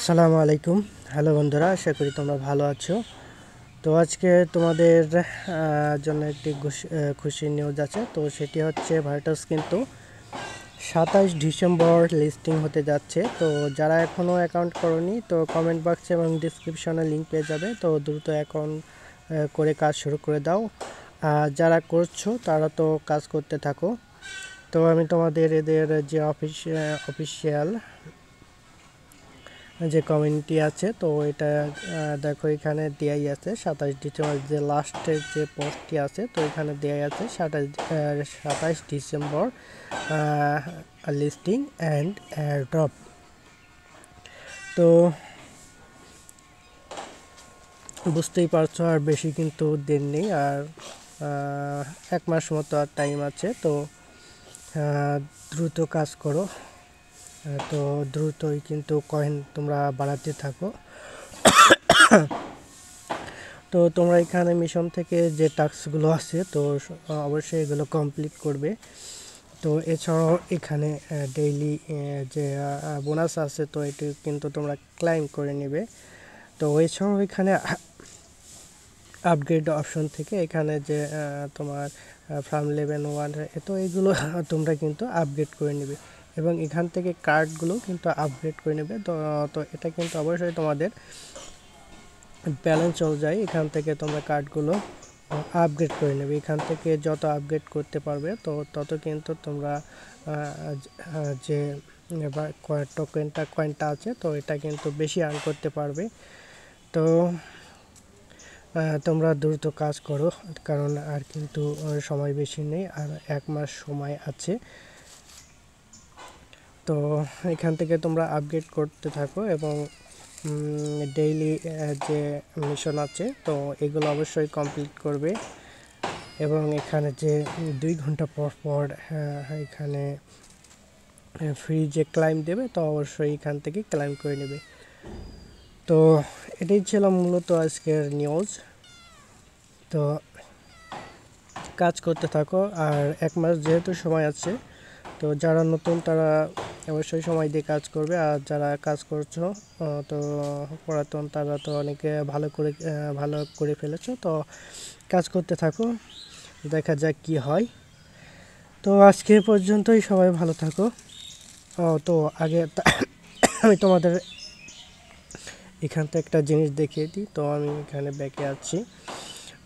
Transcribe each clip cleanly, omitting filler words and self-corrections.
আসসালামু আলাইকুম। হ্যালো বন্ধুরা, আশা করি তোমরা ভালো আছো। তো আজকে তোমাদের জন্য একটি খুশির নিউজ আছে। তো সেটি হচ্ছে ভার্টাস কিন্তু 27 ডিসেম্বর লিস্টিং হতে যাচ্ছে। তো যারা এখনও অ্যাকাউন্ট করনি, তো কমেন্ট বক্সে এবং ডিসক্রিপশনে লিঙ্ক পেয়ে যাবে। তো দ্রুত অ্যাকাউন্ট করে কাজ শুরু করে দাও। যারা করছো তারা তো কাজ করতে থাকো। তো আমি তোমাদের এদের যে অফিসিয়াল যে কমিউনিটি আছে, তো এটা দেখো এখানে দেয়াই আছে 27 ডিসেম্বর যে লাস্টের যে পোস্টটি আছে, তো এখানে দেয়াই আছে 27 ডিসেম্বর লিস্টিং অ্যান্ড ড্রপ। তো বুঝতেই পারছো, আর বেশি কিন্তু দিন নেই, আর 1 মাস মতো আর টাইম আছে। তো দ্রুত কাজ করো। তো দ্রুতই কিন্তু কয়েন তোমরা বাড়াতে থাকো। তো তোমরা এখানে মিশন থেকে যে টাস্কগুলো আছে, তো অবশ্যই এগুলো কমপ্লিট করবে। তো এছাড়াও এখানে ডেইলি যে বোনাস আছে, তো এটি কিন্তু তোমরা ক্লাইম করে নেবে। তো এছাড়াও এখানে আপগ্রেড অপশন থেকে এখানে যে তোমার ফার্ম লেভেল 1, তো এগুলো তোমরা কিন্তু আপগ্রেড করে নেবে এবং এখান থেকে কার্ডগুলো কিন্তু আপগ্রেড করে নেবে। তো এটা কিন্তু অবশ্যই তোমাদের ব্যালেন্স অনুযায়ী এখান থেকে তোমরা কার্ডগুলো আপগ্রেড করে নেবে। এখান থেকে যত আপগ্রেড করতে পারবে, তো তত কিন্তু তোমরা যে কয়েনটা আছে, তো এটা কিন্তু বেশি আর্ন করতে পারবে। তো তোমরা দ্রুত কাজ করো, কারণ আর কিন্তু সময় বেশি নেই, আর 1 মাস সময় আছে। তো এখান থেকে তোমরা আপগ্রেড করতে থাকো এবং ডেইলি যে মিশন আছে, তো এগুলো অবশ্যই কমপ্লিট করবে। এবং এখানে যে 2 ঘন্টা পর পর এখানে ফ্রি যে ক্লাইম দেবে, তো অবশ্যই এখান থেকে ক্লাইম করে নেবে। তো এটাই ছিল মূলত আজকের নিউজ। তো কাজ করতে থাকো, আর 1 মাস যেহেতু সময় আছে, তো যারা নতুন তারা অবশ্যই সময় দিয়ে কাজ করবে, আর যারা কাজ করছো তো পুরাতন তারা তো অনেকে ভালো করে ফেলেছো। তো কাজ করতে থাকো, দেখা যাক কি হয়। তো আজকে পর্যন্তই, সবাই ভালো থাকো। তো আগে আমি তোমাদের এখান থেকে একটা জিনিস দেখিয়ে দিই। তো আমি এখানে ব্যাকে আছি।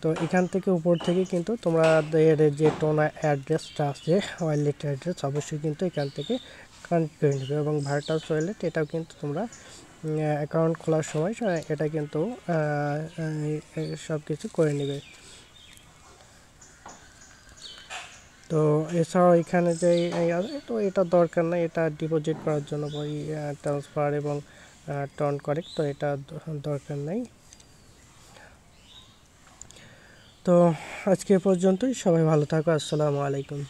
তো এখান থেকে উপর থেকে কিন্তু তোমাদের যে টোনা অ্যাড্রেসটা আছে, ওয়ালেট অ্যাড্রেস, অবশ্যই কিন্তু এখান থেকে কানেক্ট করে নেবে। এবং ভার্টাস ওয়ালেট এটাও কিন্তু তোমরা অ্যাকাউন্ট খোলার সময় এটা কিন্তু সব কিছু করে নেবে। তো এছাড়াও এখানে যে আছে, তো এটা দরকার নাই, এটা ডিপোজিট করার জন্য ট্রান্সফার এবং টর্ন কারেক্ট, তো এটা দরকার নাই। তো আজকে পর্যন্তই, সবাই ভালো থাকো। আসসালামু আলাইকুম।